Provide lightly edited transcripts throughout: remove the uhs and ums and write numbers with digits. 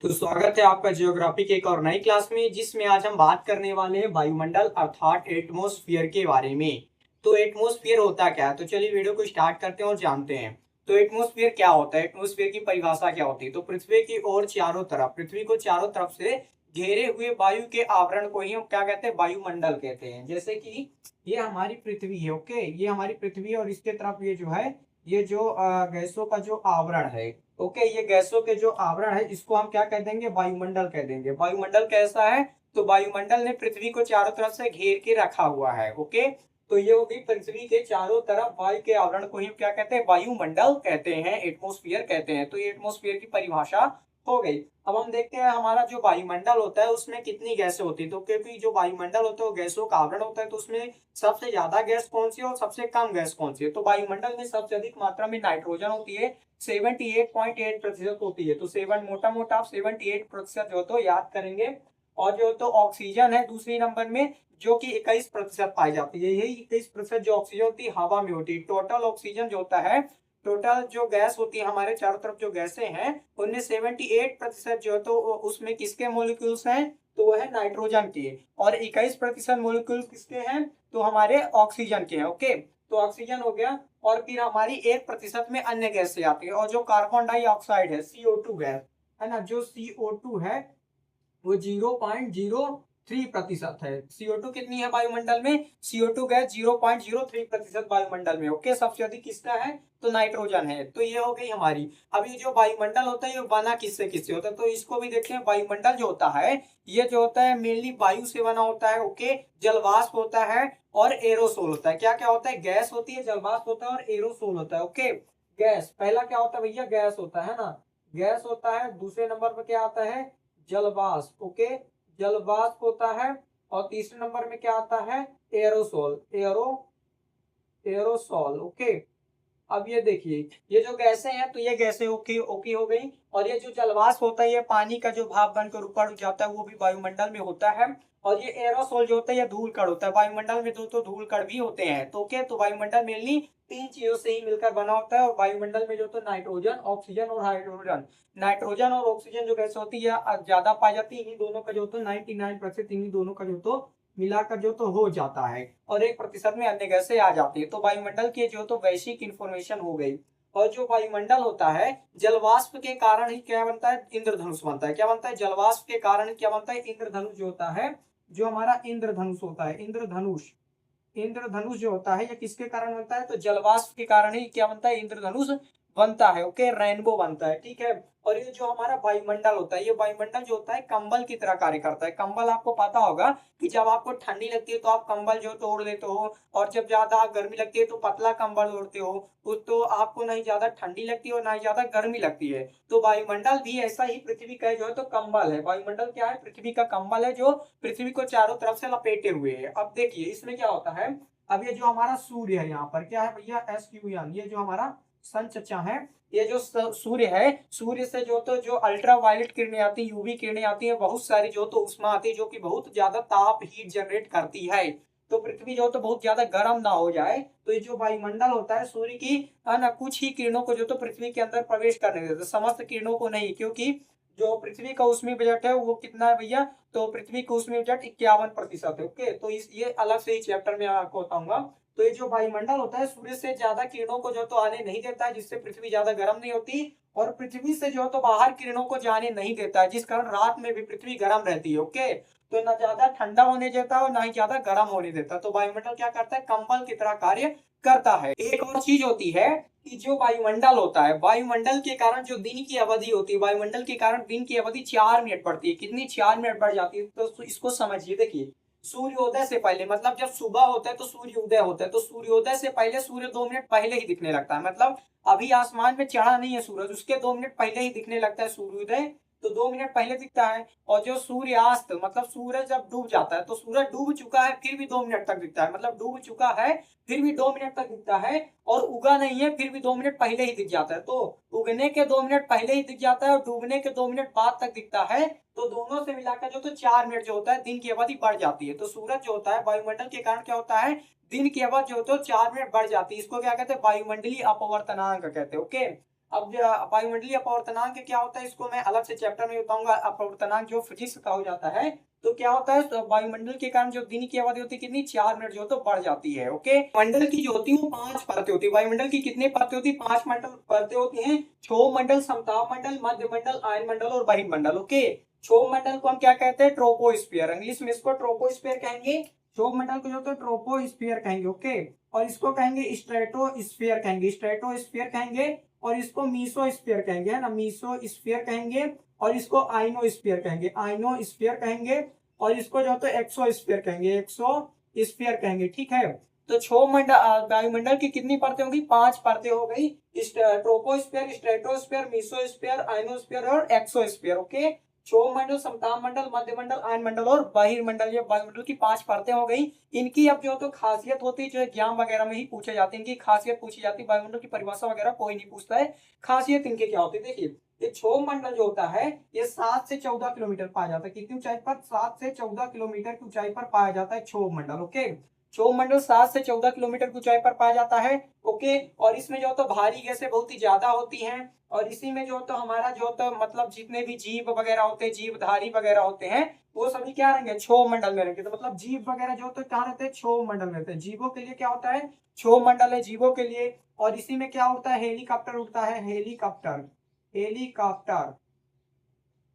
तो स्वागत है आपका ज्योग्राफी के एक और नई क्लास में, जिसमें आज हम बात करने वाले हैं वायुमंडल अर्थात एटमॉस्फेयर के बारे में। तो एटमॉस्फेयर होता क्या है, तो चलिए वीडियो को स्टार्ट करते हैं और जानते हैं। तो एटमॉस्फेयर क्या होता है, एटमॉस्फेयर की परिभाषा क्या होती है। तो पृथ्वी की ओर चारों तरफ, पृथ्वी को चारों तरफ से घेरे हुए वायु के आवरण को ही हम क्या कहते हैं, वायुमंडल कहते हैं। जैसे कि ये हमारी पृथ्वी है, ओके, ये हमारी पृथ्वी है और इसके तरफ ये जो है, ये जो गैसों का जो आवरण है, ओके, ये गैसों के जो आवरण है इसको हम क्या कह देंगे, वायुमंडल कह देंगे। वायुमंडल कैसा है, तो वायुमंडल ने पृथ्वी को चारों तरफ से घेर के रखा हुआ है, ओके। तो ये होगी पृथ्वी के चारों तरफ वायु के आवरण को ही हम क्या कहते हैं, वायुमंडल कहते हैं, एटमॉस्फेयर कहते हैं। तो ये एटमॉस्फेयर की परिभाषा हो गई। अब हम देखते हैं हमारा जो वायुमंडल होता है उसमें कितनी गैसें होती है। तो क्योंकि जो वायुमंडल होता है वो गैसों का आवरण होता है, तो उसमें सबसे ज्यादा गैस कौन सी है और सबसे कम गैस कौन सी है। तो वायुमंडल में सबसे अधिक मात्रा में नाइट्रोजन होती है, 78.8% होती है। तो सेवन मोटा मोटा आप 78% जो तो याद करेंगे। और जो तो ऑक्सीजन है दूसरी नंबर में, जो कि 21% पाई जाती है। यही 21% जो ऑक्सीजन होती है हवा में होती है। टोटल ऑक्सीजन जो होता है, टोटल जो गैस होती है हमारे चारों तरफ जो गैसें हैं, उनमें 78% जो है तो उसमें किसके मोलिक्यूल्स हैं, तो वो है नाइट्रोजन के। और 21% मोलिक्यूल किसके हैं, तो हमारे ऑक्सीजन के हैं, ओके। तो ऑक्सीजन हो गया। और फिर हमारी 1% में अन्य गैसें आती है, और जो कार्बन डाइऑक्साइड है, CO2 गैस है ना, जो CO2 है वो 0.03% है। CO2 कितनी है वायुमंडल में, CO2 गैस 0.03% वायुमंडल में, ओके। सबसे अधिक किसका है, तो नाइट्रोजन है। तो ये हो गई हमारी। अब ये जो वायुमंडल होता है ये बना किससे किससे होता है, तो इसको भी देखें। वायुमंडल जो होता है ये जो होता है मेनली वायु से बना होता है, ओके। जलवाष्प होता है और एरोसोल होता है। क्या क्या होता है, गैस होती है, जलवाष्प होता है और एरोसोल होता है, ओके। गैस पहला क्या होता है भैया, गैस होता है ना, गैस होता है। दूसरे नंबर पर क्या आता है, जलवाष्प, ओके, जलवाष्प होता है। और तीसरे नंबर में क्या आता है, एरोसोल, एरोसोल, ओके। अब ये देखिए, ये जो गैसें हैं तो ये गैसें ओके ओके हो गई। और ये जो जलवाष्प होता है ये पानी का जो भाप बनकर ऊपर उठ जाता है वो भी वायुमंडल में होता है। और ये एरोसोल जो होता है ये धूल कण होता है। वायुमंडल में तो धूल कण भी होते हैं, तो ओके। तो वायुमंडल मेनली तीन चीजों से ही मिलकर बना होता है। और वायुमंडल में जो तो नाइट्रोजन, ऑक्सीजन और हाइड्रोजन, नाइट्रोजन और ऑक्सीजन जो गैस होती है ज्यादा पाई जाती है। इन्हीं दोनों का जो तो 99% इन्हीं दोनों का जो तो मिलाकर जो तो हो जाता है। और 1% में अन्य गैसें आ जाती है। तो वायुमंडल की जो तो वैश्विक इंफॉर्मेशन हो गई। और जो वायुमंडल होता है, जलवाष्प के कारण ही क्या बनता है, इंद्रधनुष बनता है। क्या बनता है, जलवाष्प के कारण क्या बनता है, इंद्रधनुष जो होता है, जो हमारा इंद्रधनुष होता है, इंद्रधनुष, इंद्रधनुष जो होता है ये किसके कारण बनता है, तो जलवाष्प के कारण ही क्या बनता है, इंद्रधनुष बनता है, ओके। रेनबो बनता है, ठीक है। और ये जो हमारा वायुमंडल होता है, ये वायुमंडल जो होता है कंबल की तरह कार्य करता है। कंबल आपको पता होगा कि जब आपको ठंडी लगती है तो आप कंबल जो तो ओढ़ लेते हो, और जब ज्यादा गर्मी लगती है तो पतला कंबल ओढ़ते हो। तो आपको नहीं ज्यादा ठंडी लगती है और ना ही ज्यादा गर्मी लगती है। तो वायुमंडल भी ऐसा ही पृथ्वी का जो है तो कंबल है। वायुमंडल क्या है, पृथ्वी का कंबल है जो पृथ्वी को चारों तरफ से लपेटे हुए है। अब देखिए इसमें क्या होता है, अब ये जो हमारा सूर्य है, यहाँ पर क्या है भैया, SUN, ये जो हमारा सन चचा है, ये जो सूर्य है, सूर्य से जो तो जो अल्ट्रा वायलेट किरणें आती है, UV किरणें आती है, बहुत सारी जो तो उष्मा आती है जो कि बहुत ज्यादा ताप हीट जनरेट करती है। तो पृथ्वी जो तो बहुत ज्यादा गर्म ना हो जाए, तो ये जो वायुमंडल होता है सूर्य की है ना, कुछ ही किरणों को जो तो पृथ्वी के अंदर प्रवेश करने देता है, समस्त किरणों को नहीं। क्योंकि जो पृथ्वी का उष्मी बजट है वो कितना है भैया, तो पृथ्वी का उष्मी बजट 51% है, ओके। तो इस ये अलग से ही चैप्टर में आपको बताऊंगा। तो ये जो वायुमंडल होता है सूर्य से ज्यादा किरणों को जो तो आने नहीं देता है, जिससे पृथ्वी ज्यादा गर्म नहीं होती। और पृथ्वी से जो तो बाहर किरणों को जाने नहीं देता है, जिस कारण रात में भी पृथ्वी गर्म रहती है, ओके। तो ना ज्यादा ठंडा होने देता और ना ही ज्यादा गर्म होने देता। तो वायुमंडल क्या करता है, कंबल की तरह कार्य करता है। एक और चीज होती है कि जो वायुमंडल होता है, वायुमंडल के कारण जो दिन की अवधि होती है, वायुमंडल के कारण दिन की अवधि 4 मिनट बढ़ती है। कितनी, 4 मिनट बढ़ जाती है। तो इसको समझिए, देखिए, सूर्योदय से पहले, मतलब जब सुबह होता है तो सूर्योदय होता है, तो सूर्योदय से पहले सूर्य 2 मिनट पहले ही दिखने लगता है। मतलब अभी आसमान में चढ़ा नहीं है सूरज, उसके 2 मिनट पहले ही दिखने लगता है सूर्योदय। तो 2 मिनट पहले दिखता है। और जो सूर्यास्त, मतलब सूरज जब डूब जाता है, तो सूरज डूब चुका है फिर भी 2 मिनट तक दिखता है, मतलब डूब चुका है फिर भी 2 मिनट तक दिखता है। और उगा नहीं है फिर भी 2 मिनट पहले ही दिख जाता है। तो उगने के 2 मिनट पहले ही दिख जाता है और डूबने के 2 मिनट बाद तक दिखता है। तो दोनों से मिलाकर जो तो 4 मिनट जो होता है दिन की अवधि बढ़ जाती है। तो सूरज जो होता है वायुमंडल के कारण क्या होता है, दिन की अवधि जो होता है 4 मिनट बढ़ जाती है। इसको क्या कहते हैं, वायुमंडलीय अपवर्तनांक कहते हैं, ओके। अब वायुमंडलीय अपवर्तनांक क्या होता है इसको मैं अलग से चैप्टर में बताऊंगा। अपवर्तनांक जो फिजिक्स का हो जाता है तो क्या होता है, तो वायुमंडल के कारण जो दिन की अवधि होती है कितनी 4 मिनट जो तो बढ़ जाती है। ओके, मंडल की जो होती है वो 5 परतें होती है। वायुमंडल की कितनी परतें होती है, 5 मंडल परतें होती हैं। क्षोभ मंडल, समताप मंडल, मध्य मंडल, आयन मंडल और बहिर्मंडल। ओके, क्षोभ मंडल को हम क्या कहते हैं, ट्रोपोस्फियर, इंग्लिश में इसको ट्रोपोस्फियर कहेंगे। क्षोभ मंडल को जो तो ट्रोपोस्फियर कहेंगे। ओके, और इसको कहेंगे स्ट्रेटोस्फियर कहेंगे, स्ट्रेटोस्फियर कहेंगे। और इसको मीसोस्फियर कहेंगे, है ना, मीसोस्फियर कहेंगे। और इसको आइनोस्फियर कहेंगे, आइनोस्फियर कहेंगे। और इसको जो तो एक्सोस्फियर कहेंगे, एक्सोस्फियर कहेंगे। ठीक है, तो क्षोभ मंडल वायुमंडल की कितनी परतें होंगी, 5 परतें हो गई, ट्रोपोस्फियर, स्ट्रेटोस्फियर, मीसोस्फियर, आइनोस्फियर और एक्सोस्फियर। ओके, क्षोभ मंडल, समताप मंडल, मध्य मंडल, आयन मंडल और बहिर्मंडल, ये वायुमंडल की 5 परतें हो गई। इनकी अब जो तो खासियत होती है, जो एग्जाम वगैरह में ही पूछे जाते हैं, इनकी खासियत पूछी जाती है। वायुमंडल की परिभाषा वगैरह कोई नहीं पूछता है, खासियत इनके क्या होती है। देखिए, ये क्षोभ मंडल जो होता है ये 7 से 14 किलोमीटर पाया जाता है। कितनी ऊंचाई पर, 7 से 14 किलोमीटर की ऊंचाई पर पाया जाता है क्षोभ मंडल। ओके, क्षोभ मंडल 7 से 14 किलोमीटर की ऊंचाई पर पाया जाता है। ओके, और इसमें जो तो भारी गैसें बहुत ही ज्यादा होती हैं। और इसी में जो तो हमारा जो तो मतलब जितने भी जीव वगैरह होते हैं, जीवधारी वगैरह होते हैं, वो सभी क्या रहेंगे, क्षोभ मंडल में रहेंगे। तो मतलब जीव वगैरह जो तो क्या रहते हैं, क्षोभ मंडल में रहते हैं। जीवों के लिए क्या होता है, क्षोभ मंडल है जीवों के लिए। और इसी में क्या उड़ता है, हेलीकॉप्टर उड़ता है, हेलीकॉप्टर, हेलीकॉप्टर,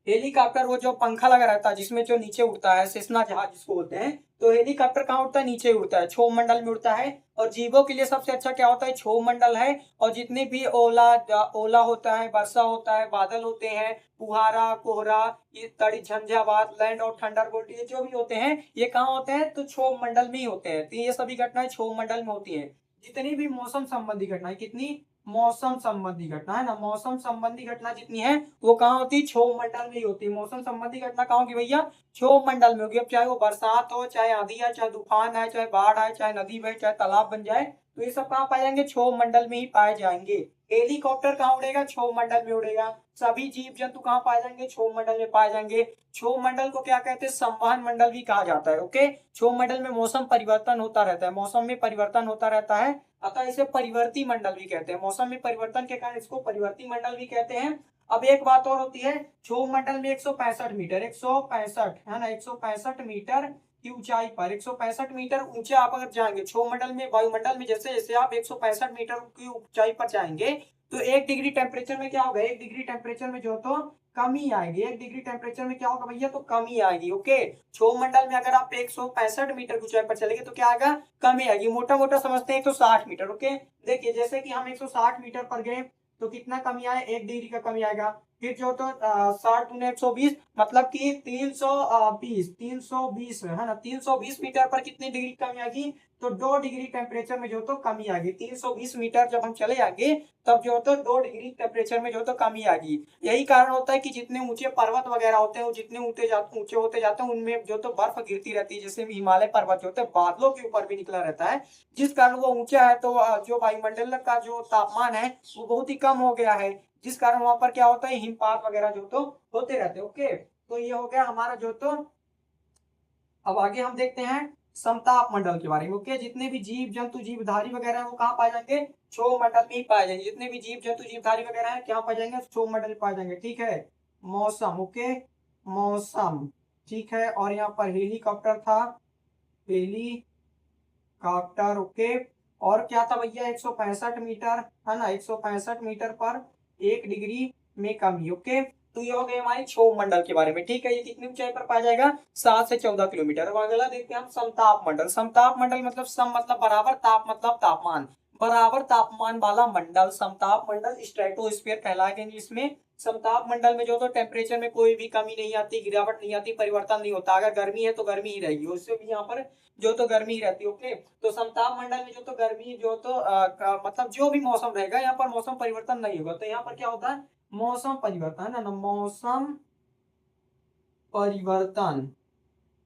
हेलीकॉप्टर वो जो पंखा लगा रहता है जिसमें जो नीचे उड़ता है, सेस्ना जहाज जिसको बोलते हैं। तो हेलीकॉप्टर कहाँ उड़ता है, नीचे उड़ता है, क्षोभ मंडल में उड़ता है। और जीवों के लिए सबसे अच्छा क्या होता है, क्षोभ मंडल है। और जितने भी ओला ओला होता है, वर्षा होता है, बादल होते हैं, फुहारा, कोहरा, ये तड़ी, झंझावात, लैंड और थंडरबोल्ट, ये जो भी होते हैं ये कहाँ होते हैं, तो क्षोभ मंडल में ही होते हैं। तो ये सभी घटनाएं क्षोभ मंडल में होती हैं। जितनी भी मौसम संबंधी घटनाएं, कितनी, मौसम संबंधी घटना, है ना, मौसम संबंधी घटना जितनी है वो कहाँ होती है, क्षोभ मंडल में ही होती है। मौसम संबंधी घटना कहाँ होगी भैया, क्षोभ मंडल में होगी। अब चाहे वो बरसात हो, चाहे आंधी आए, चाहे तूफान आए, चाहे बाढ़ आए, चाहे नदी बहे, चाहे तालाब बन जाए, तो ये सब कहाँ पाए जाएंगे, क्षोभ मंडल में ही पाए जाएंगे। हेलीकॉप्टर कहाँ उड़ेगा, क्षोभ मंडल में उड़ेगा। सभी जीव जंतु कहाँ पाए जाएंगे, क्षोभ मंडल में पाए जाएंगे। क्षोभ मंडल को क्या कहते हैं, संवहन मंडल भी कहा जाता है। ओके, क्षोभ मंडल में मौसम परिवर्तन होता रहता है, मौसम में परिवर्तन होता रहता है, अतः इसे परिवर्ती मंडल भी कहते हैं। मौसम में परिवर्तन के कारण इसको परिवर्ती मंडल भी कहते हैं। अब एक बात और होती है, क्षोभ मंडल में 165 मीटर, 165, है ना, 165 मीटर की ऊंचाई पर, 165 मीटर ऊंचे आप अगर जाएंगे क्षोभ मंडल में, वायुमंडल में जैसे जैसे आप 165 मीटर की ऊंचाई पर जाएंगे तो 1 डिग्री टेम्परेचर में क्या होगा, 1 डिग्री टेम्परेचर में जो तो कमी आएगी। 1 डिग्री टेम्परेचर में क्या होगा भैया, तो कमी आएगी। ओके, क्षोभ मंडल में अगर आप 165 मीटर की ऊंचाई पर चलेंगे तो क्या आएगा, कमी आएगी। मोटा मोटा समझते हैं 160 मीटर। ओके, देखिए जैसे कि हम 160 मीटर पर गए तो कितना कमी आया, 1 डिग्री का कमी आएगा। फिर जो तो 60 दूने 120, मतलब कि 320, 320 है ना, 320 मीटर पर कितनी डिग्री कमी आएगी, तो 2 डिग्री टेम्परेचर में जो तो कमी आ गई। 320 मीटर जब हम चले जाएंगे तब जो तो 2 डिग्री टेम्परेचर में जो तो कमी आ गई। यही कारण होता है कि जितने ऊंचे पर्वत वगैरह होते हैं वो जितने ऊंचे होते जाते हैं उनमें जो तो बर्फ गिरती रहती है। जैसे हिमालय पर्वत जो होते हैं बादलों के ऊपर भी निकला रहता है, जिस कारण वो ऊंचा है, तो जो वायुमंडल का जो तापमान है वो बहुत ही कम हो गया है, जिस कारण वहां पर क्या होता है, हिमपात वगैरह जो तो होते रहते हैं। ओके, तो ये हो गया हमारा जो तो। अब आगे हम देखते हैं समताप मंडल के बारे में। ओके, जितने भी जीव जंतु जीवधारी वगैरह है वो कहाँ पाए जाएंगे, क्षोभ मंडल में ही पाए जाएंगे। जितने भी जीव जंतु जीवधारी वगैरह है क्या पाए जाएंगे, क्षोभ मंडल में पाए जाएंगे। ठीक है, मौसम, ओके, मौसम, ठीक है। और यहाँ पर हेलीकॉप्टर था, हेलीकॉप्टर, ओके। और क्या था भैया, 165 मीटर, है ना, 165 मीटर पर 1 डिग्री में कमी। ओके, तो ये हो गए हमारे क्षोभ मंडल के बारे में। ठीक है, ये कितनी ऊंचाई पर पाया जाएगा, 7 से 14 किलोमीटर। अब अगला देखते हैं हम समताप मंडल। समताप मंडल मतलब सम मतलब बराबर, ताप मतलब तापमान, बराबर तापमान वाला मंडल समताप मंडल स्ट्रेटोस्फीयर कहलाएगा इंग्लिश में। समताप मंडल में जो तो टेम्परेचर में कोई भी कमी नहीं आती, गिरावट नहीं आती, परिवर्तन नहीं होता। अगर गर्मी है तो गर्मी ही रहेगी, उससे भी यहाँ पर जो तो गर्मी ही रहती है। ओके, तो समताप मंडल में जो तो गर्मी जो तो मतलब जो भी मौसम रहेगा यहाँ पर मौसम परिवर्तन नहीं होगा। तो यहाँ पर क्या होता है, मौसम परिवर्तन, है ना, मौसम परिवर्तन,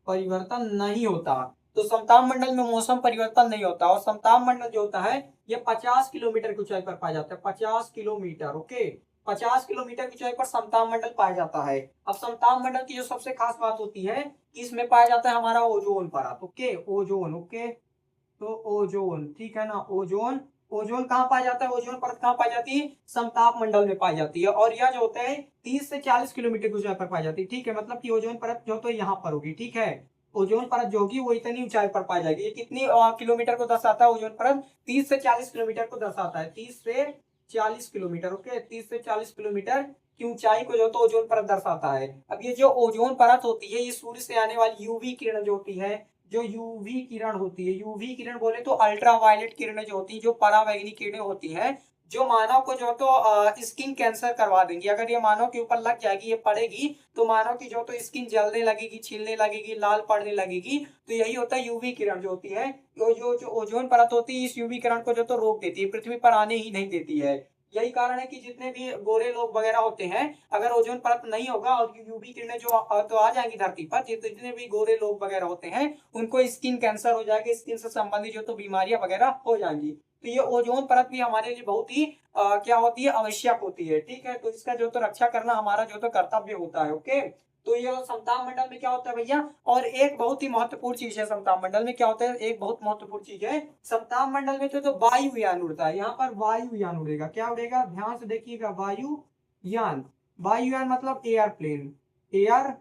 परिवर्तन नहीं होता। तो समताप मंडल में मौसम परिवर्तन नहीं होता। और समताप मंडल जो होता है ये 50 किलोमीटर की ऊंचाई पर पाया जाता है, 50 किलोमीटर। ओके, 50 किलोमीटर की ऊंचाई पर समताप मंडल पाया जाता है। अब समताप मंडल की जो सबसे खास बात होती है कि इसमें पाया जाता है हमारा ओजोन परत। ओके, ओजोन, ओके, तो ओजोन, ठीक है ना, ओजोन, ओजोन कहाँ पाया जाता है, ओजोन परत कहाँ पाई जाती है, समताप मंडल में पाई जाती है। और यह जो होता है 30 से 40 किलोमीटर की ऊंचाई पर पाई जाती है। ठीक है, मतलब कि ओजोन परत जो तो यहाँ पर होगी। ठीक है, ओजोन परत जो होगी वो इतनी ऊंचाई पर पाई जाएगी। ये कितनी किलोमीटर को दर्शाता है, ओजोन परत 30 से 40 किलोमीटर को दर्शाता है। 30 से 40 किलोमीटर, ओके, 30 से 40 किलोमीटर की ऊंचाई को जो तो ओजोन परत दर्शाता है। अब ये जो ओजोन परत होती है, ये सूर्य से आने वाली यूवी किरण जो होती है, जो यूवी किरण होती है, यूवी किरण बोले तो अल्ट्रावायलेट किरणें जो होती है, जो परावैंगनी किरणें होती हैं, जो मानव को जो तो स्किन कैंसर करवा देंगी। अगर ये मानव के ऊपर लग जाएगी, ये पड़ेगी, तो मानव की जो तो स्किन जलने लगेगी, छिलने लगेगी, लाल पड़ने लगेगी। तो यही होता है यूवी किरण जो होती है। तो जो ओजोन परत होती है, इस यूवी किरण को जो तो रोक देती है, पृथ्वी पर आने ही नहीं देती है। यही कारण है कि जितने भी गोरे लोग वगैरह होते हैं, अगर ओजोन परत नहीं होगा और यूवी किरणें जो तो आ जाएंगी धरती पर, जितने भी गोरे लोग वगैरह होते हैं, उनको स्किन कैंसर हो जाएगा, स्किन से संबंधित जो तो बीमारियां वगैरह हो जाएंगी। तो ये ओजोन परत भी हमारे लिए बहुत ही क्या होती है, आवश्यक होती है। ठीक है, तो इसका जो तो रक्षा करना हमारा जो तो कर्तव्य होता है। ओके, तो ये समताप मंडल में क्या होता है भैया, और एक बहुत ही महत्वपूर्ण चीज है समताप मंडल में, क्या होता है, एक बहुत महत्वपूर्ण चीज है समताप मंडल में, तो वायुयान उड़ता है। यहाँ पर वायुयान उड़ेगा। क्या उड़ेगा, ध्यान से देखिएगा, वायुयान। वायुयान मतलब एयरप्लेन, एयरप्लेन।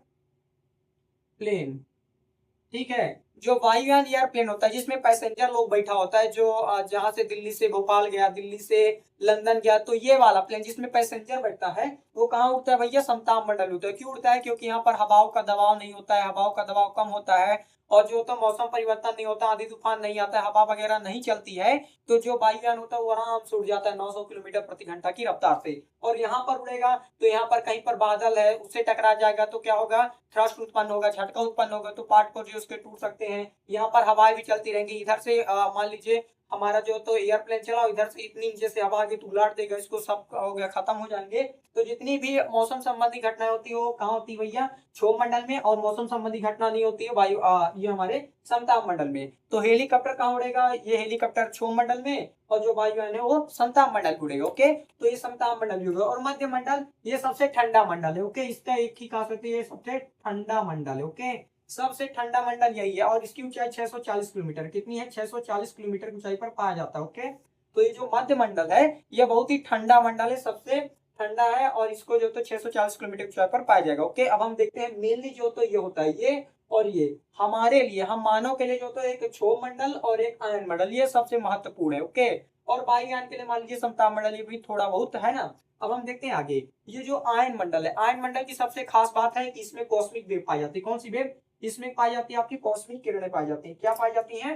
ठीक है, जो वायुयान एयरप्लेन होता है, जिसमें पैसेंजर लोग बैठा होता है, जो जहां से दिल्ली से भोपाल गया, दिल्ली से लंदन गया, तो ये वाला प्लेन जिसमें पैसेंजर बैठता है, वो कहाँ उड़ता है भैया, समताप मंडल उड़ता है। क्यों उड़ता है, क्योंकि यहाँ पर हवाओं का दबाव नहीं होता है, हवाओं का दबाव कम होता है, और जो तो मौसम परिवर्तन नहीं होता, आंधी तूफान नहीं आता है, हवा वगैरह नहीं चलती है, तो जो वायुयान होता है वो आराम से उड़ जाता है 900 किलोमीटर प्रति घंटा की रफ्तार से। और यहाँ पर उड़ेगा, तो यहाँ पर कहीं पर बादल है, उससे टकरा जाएगा, तो क्या होगा, थ्रस्ट उत्पन्न होगा, झटका उत्पन्न होगा, तो पार्ट जो उसके टूट सकते हैं। यहाँ पर हवाएं भी चलती रहेंगी, इधर से मान लीजिए हमारा जो तो एयरप्लेन चला, इधर से इतनी नीचे से हवा आगे तो उलाट देगा इसको, सब हो गया, खत्म हो जाएंगे। तो जितनी भी मौसम संबंधी घटनाएं होती है वो कहाँ होती है भैया, क्षोभ मंडल में। और मौसम संबंधी घटना नहीं होती है वायु ये हमारे समताप मंडल में। तो हेलीकॉप्टर कहाँ उड़ेगा, ये हेलीकॉप्टर क्षोभ मंडल में, और जो वायुयान है वो समताप मंडल में उड़ेगा। ओके, तो ये समताप मंडल होगा। और मध्य मंडल ये सबसे ठंडा मंडल है। ओके, इसका एक ही खासियत है, ये सबसे ठंडा मंडल है। ओके, सबसे ठंडा मंडल यही है, और इसकी ऊंचाई 640 किलोमीटर, कितनी है, 640 किलोमीटर की ऊंचाई पर पाया जाता है। ओके, तो ये जो मध्य मंडल है, ये बहुत ही ठंडा मंडल है, सबसे ठंडा है, और इसको जो तो 640 किलोमीटर की ऊंचाई पर पाया जाएगा। ओके, अब हम देखते हैं मेनली जो तो ये होता है, ये और ये हमारे लिए, हम मानव के लिए जो तो एक क्षोभ मंडल और एक आयन मंडल, ये सबसे महत्वपूर्ण है। ओके, और वायुयान के लिए मान लीजिए समताप मंडल, ये भी थोड़ा बहुत है ना। अब हम देखते हैं आगे, ये जो आयन मंडल है, आयन मंडल की सबसे खास बात है कि इसमें कॉस्मिक वेव पाई जाती है। कौन सी वेव, इसमें पाई जाती है आपकी कॉस्मिक किरणें पाई जाती हैं। क्या पाई जाती हैं,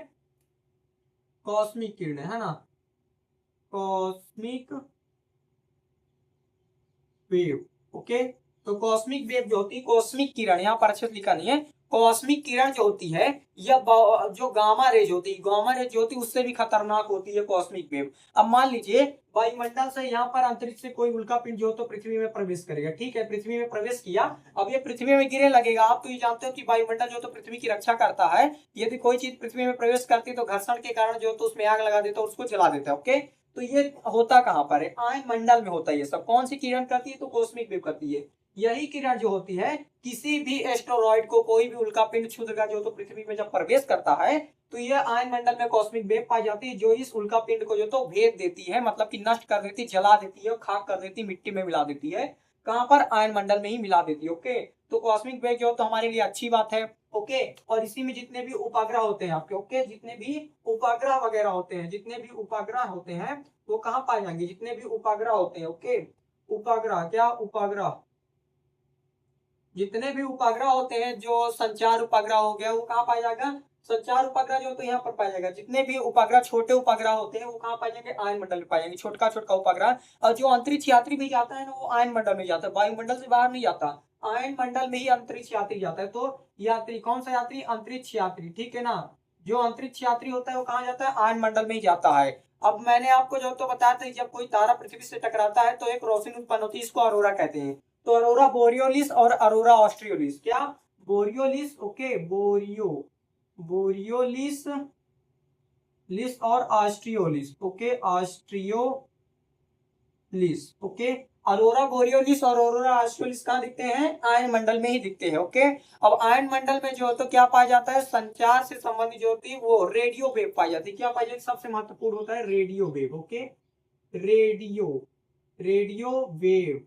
कॉस्मिक किरणें, है ना, कॉस्मिक वेव। ओके, तो कॉस्मिक वेव जो होती है, कॉस्मिक किरण, यहाँ पर अच्छे से लिखा नहीं है, कॉस्मिक किरण जो होती है, यह जो गामा रेज होती है, गामा रेज जो होती है उससे भी खतरनाक होती है कॉस्मिक वेव। अब मान लीजिए वायुमंडल से यहाँ पर अंतरिक्ष से कोई उल्का पिंड जो तो पृथ्वी में प्रवेश करेगा। ठीक है, पृथ्वी में प्रवेश किया, अब ये पृथ्वी में गिरने लगेगा। आप तो ये जानते हो कि वायुमंडल जो तो पृथ्वी की रक्षा करता है, यदि कोई चीज पृथ्वी में प्रवेश करती है तो घर्षण के कारण जो तो उसमें आग लगा देता है, उसको जला देता है। ओके, तो ये होता कहाँ पर है, आयन मंडल में होता है ये सब। कौन सी किरण करती है, तो कॉस्मिक वेव करती है। यही किरण जो होती है, किसी भी एस्टेरॉइड को, कोई भी उल्का पिंड क्षुद्र जो तो पृथ्वी में जब प्रवेश करता है, तो यह आयन मंडल में कॉस्मिक वेव पाई जाती है, जो इस उल्का पिंड को जो तो भेद देती है, मतलब कि नष्ट कर देती, जला देती है, खाक कर देती, मिट्टी में मिला देती है। कहां पर, आयन मंडल में ही मिला देती है। ओके, तो कॉस्मिक वेव जो तो हमारे लिए अच्छी बात है। ओके, और इसी में जितने भी उपग्रह होते हैं आपके, ओके, जितने भी उपग्रह वगैरह होते हैं, जितने भी उपग्रह होते हैं वो कहाँ पाए जाएंगे, जितने भी उपग्रह होते हैं। ओके, उपग्रह, क्या उपग्रह, जितने भी उपग्रह होते हैं, जो संचार उपग्रह हो गया, वो कहाँ पाया जाएगा, संचार उपग्रह जो तो यहाँ पर पाया जाएगा। जितने भी उपग्रह, छोटे उपग्रह होते हैं, वो कहाँ पाए जाएंगे, आयन मंडल में पाए जाएंगे, छोटका छोटका उपग्रह। और जो अंतरिक्ष यात्री भी जाता है ना, वो आयन मंडल में जाता है, वायुमंडल से बाहर नहीं जाता, आयन मंडल में ही अंतरिक्ष यात्री जाता है। तो यात्री, कौन सा यात्री, अंतरिक्ष यात्री। ठीक है ना, जो अंतरिक्ष यात्री होता है वो कहाँ जाता है, आयन मंडल में ही जाता है। अब मैंने आपको जो तो बताया था, जब कोई तारा पृथ्वी से टकराता है तो एक रोशनी उत्पन्न होती है, इसको अरोरा कहते हैं। तो अरोरा बोरियोलिस और अरोरा ऑस्ट्रियोलिस, क्या, बोरियोलिस, ओके, बोरियोलिस लिस और ऑस्ट्रियोलिस, ओके, ऑस्ट्रियोलिस। ओके, अरोरा बोरियोलिस और अरोरा ऑस्ट्रेलिस कहाँ दिखते हैं? आयन मंडल में ही दिखते हैं। ओके, अब आयन मंडल में जो तो क्या पाया जाता है? संचार से संबंधित जो होती है वो रेडियो वेव पाई जाती है। क्या पाई जाती है? सबसे महत्वपूर्ण होता है radio wave. Okay, radio radio wave,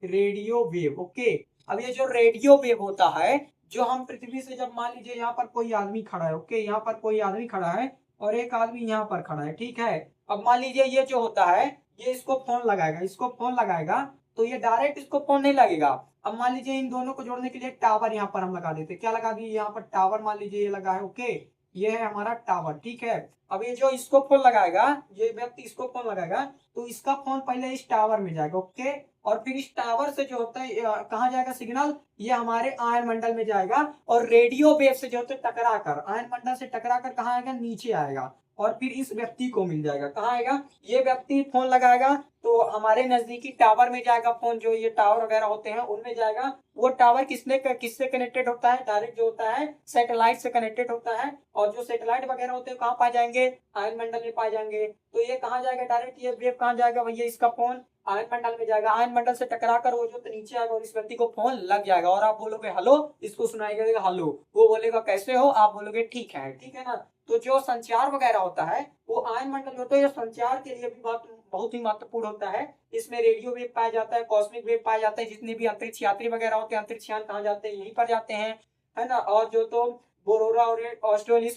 radio wave. Okay, अब ये जो रेडियो वेव होता है, जो हम पृथ्वी से जब मान लीजिए यहाँ पर कोई आदमी खड़ा है, ओके, यहाँ पर कोई आदमी खड़ा है और एक आदमी यहाँ पर खड़ा है, ठीक है। अब मान लीजिए ये जो होता है, ये इसको फोन लगाएगा, इसको फोन लगाएगा, तो ये डायरेक्ट इसको फोन नहीं लगेगा। अब मान लीजिए इन दोनों को जोड़ने के लिए टावर यहाँ पर हम लगा देते, क्या लगा दिए यहाँ पर? टावर। मान लीजिए ये लगा है, ओके, ये है हमारा टावर, ठीक है। अब ये जो इसको फोन लगाएगा, ये व्यक्ति इसको फोन लगाएगा, तो इसका फोन पहले इस टावर में जाएगा, ओके, और फिर इस टावर से जो होता है कहाँ जाएगा सिग्नल? ये हमारे आयन मंडल में जाएगा और रेडियो वेव से जो होता है टकरा कर, आयन मंडल से टकरा कर कहाँ आएगा? नीचे आएगा और फिर इस व्यक्ति को मिल जाएगा। कहाँ आएगा? ये व्यक्ति फोन लगाएगा तो हमारे नजदीकी टावर में जाएगा फोन, जो ये टावर वगैरह होते हैं उनमें जाएगा। वो टावर किससे कनेक्टेड होता है? डायरेक्ट जो होता है सैटेलाइट से कनेक्टेड होता है, और जो सैटेलाइट वगैरह होते हैं कहाँ पाए जाएंगे? आयन मंडल में पाए जाएंगे। तो ये कहाँ जाएगा? डायरेक्ट ये वेव कहाँ जाएगा भैया? इसका फोन आयन मंडल में जाएगा, आयन मंडल से टकरा कर वो जो नीचे आएगा और इस व्यक्ति को फोन लग जाएगा, और आप बोलोगे हेलो, इसको सुनाई देगा हेलो, वो बोलेगा कैसे हो, आप बोलोगे ठीक है ना। तो जो संचार वगैरह होता है वो आयन मंडल होता है, संचार के लिए भी बहुत ही महत्वपूर्ण होता है। इसमें रेडियो वेव पाया जाता है, कॉस्मिक वेव पाया जाता है, जितने भी अंतरिक्ष यात्री वगैरह होते हैं, अंतरिक्ष यान कहाँ जाते हैं? यहीं पर जाते हैं, है ना। और जो तो बोरोरा और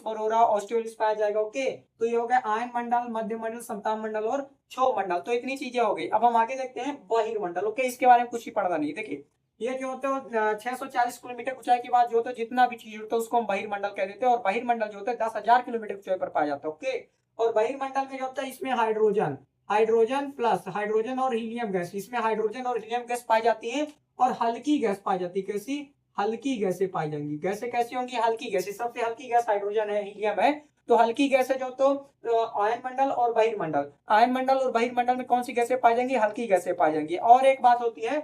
बोरोरा ऑस्ट्रेलिस पाया जाएगा। ओके, तो ये हो गया आयन मंडल, मध्य मंडल, समताप मंडल और क्षोभ मंडल। तो इतनी चीजें हो गई। अब हम आगे देखते हैं बहिर्मंडल। ओके, इसके बारे में कुछ ही पढ़ना नहीं। देखिए ये जो होता है 640 किलोमीटर ऊंचाई के बाद जो होता है जितना भी चीज होता है उसको हम बहिर्मंडल कह देते हैं, और बहिर्मंडल जो होता है 10,000 किलोमीटर ऊंचाई पर पाया जाता है। ओके, और बहिर्मंडल में जो होता है इसमें हाइड्रोजन, हाइड्रोजन प्लस हाइड्रोजन और हीलियम गैस, इसमें हाइड्रोजन और हीलियम गैस पाई जाती है, और हल्की गैस पाई जाती है। कैसी? हल्की गैसें पाई जाएंगी। गैसें कैसी होंगी? हल्की गैसें। सबसे हल्की गैस हाइड्रोजन है, हीलियम है। तो हल्की गैस है जो तो आयन मंडल और बहिर्मंडल, आयन मंडल और बहिर्मंडल में कौन सी गैसें पाई जाएंगी? हल्की गैसें पाई जाएंगी। और एक बात होती है,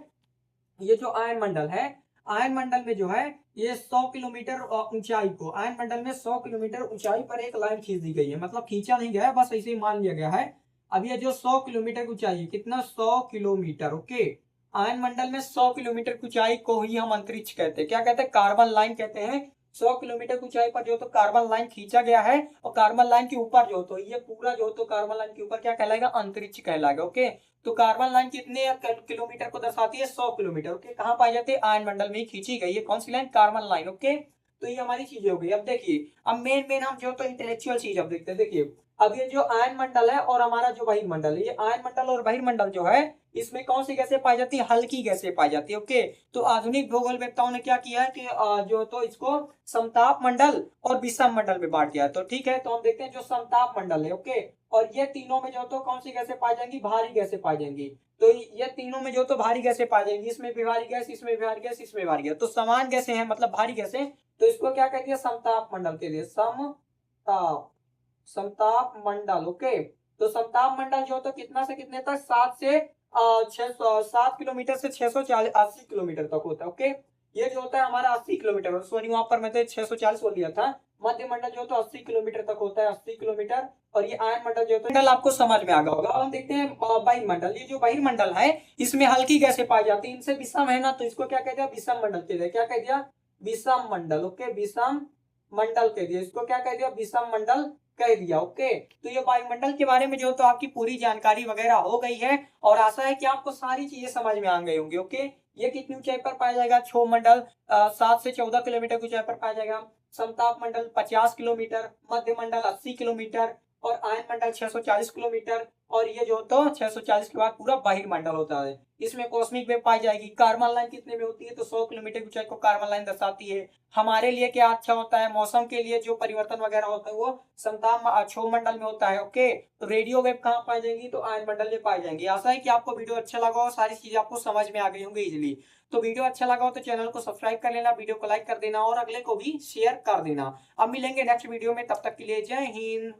ये जो आयन मंडल है, आयन मंडल में जो है ये 100 किलोमीटर ऊंचाई को, आयन मंडल में 100 किलोमीटर ऊंचाई पर एक लाइन खींच दी गई है, मतलब खींचा नहीं गया है, बस ऐसे ही मान लिया गया है। अब ये जो 100 किलोमीटर की ऊंचाई है, कितना? 100 किलोमीटर। ओके, आयन मंडल में 100 किलोमीटर की ऊंचाई को ही हम अंतरिक्ष कहते हैं। क्या कहते हैं? कार्बन लाइन कहते हैं। 100 किलोमीटर की ऊंचाई पर जो तो कार्बन लाइन खींचा गया है, और कार्बन लाइन के ऊपर जो तो ये पूरा जो तो कार्बन लाइन के ऊपर क्या कहलाएगा? अंतरिक्ष कहलाएगा। ओके, तो कार्बन लाइन कितने किलोमीटर को दर्शाती है? 100 किलोमीटर। ओके, कहाँ पाई जाती है? आयन मंडल में ही खींची गई है। कौन सी लाइन? Carbon line. ओके, तो ये हमारी चीजें हो गई। अब देखिए, अब मेन हम जो तो इंटेलेक्चुअल चीज अब देखते हैं। देखिए, अब ये जो आयन मंडल है और हमारा जो बहिर्मंडल है, ये आयन मंडल और बहिर्मंडल जो है, इसमें कौन सी गैसें पाई जाती है? हल्की गैसें पाई जाती है। ओके, तो आधुनिक भूगोलवेत्ताओं ने क्या किया है कि जो तो इसको समताप मंडल और विषम मंडल में बांट दिया है। तो ठीक है, तो हम देखते हैं जो समताप मंडल है। ओके, और ये तीनों में जो तो कौन सी गैसें पाई जाएंगी? भारी गैसें पाई जाएंगी। तो ये तीनों में जो तो भारी गैसें पाई जाएंगी, इसमें भी भारी गैस, इसमें भी भारी गैस, इसमें भारी गैस, तो समान गैसें हैं, मतलब भारी गैसें। तो इसको क्या कहते हैं? समताप मंडल के लिए, समताप, समताप मंडल। ओके, तो समताप मंडल जो तो कितना से कितने तक? 7 किलोमीटर से 640 80 किलोमीटर तक होता है। ओके, ये जो होता है हमारा 80 किलोमीटर, सॉरी वहां पर मैं तो 640 बोल दिया था। मध्य मंडल जो तो 80 किलोमीटर तक होता है, 80 किलोमीटर। और ये आयन मंडल जो होता है, आपको समझ में आ गया होगा। अब हम देखते हैं बहिर्मंडल। ये जो बहिर्मंडल है इसमें हल्की गैसें पाई जाती है, इनसे विषम है ना, तो इसको क्या कह दिया? विषम मंडल कह दिया। क्या कह दिया? विषम मंडल। ओके, विषम मंडल कह दिया। इसको क्या कह दिया? विषम मंडल कह दिया। ओके, तो ये वायुमंडल के बारे में जो तो आपकी पूरी जानकारी वगैरह हो गई है, और आशा है कि आपको सारी चीजें समझ में आ गई होंगी। ओके, ये कितनी ऊंचाई पर पाया जाएगा? क्षोभ मंडल 7 से 14 किलोमीटर की ऊंचाई पर पाया जाएगा, समताप मंडल 50 किलोमीटर, मध्य मंडल 80 किलोमीटर, और आयन मंडल 640 किलोमीटर। और ये जो तो 640 के बाद पूरा बहिर्मंडल होता है। इसमें कॉस्मिक वेव पाई जाएगी। कार्बन लाइन कितने में होती है? तो 100 किलोमीटर की ऊंचाई को कार्बन लाइन दर्शाती है। हमारे लिए क्या अच्छा होता है? मौसम के लिए जो परिवर्तन वगैरह होता है वो समताप क्षोभ मंडल में होता है। ओके, तो रेडियो वेव कहाँ पाई जाएंगी? तो आयन मंडल में पाई जाएंगी। आशा है कि आपको वीडियो अच्छा लगा हो, सारी चीजें आपको समझ में आ गई होंगी इजिली। तो वीडियो अच्छा लगा हो तो चैनल को सब्सक्राइब कर लेना, वीडियो को लाइक कर देना, और अगले को भी शेयर कर देना। अब मिलेंगे नेक्स्ट वीडियो में, तब तक के लिए जय हिंद।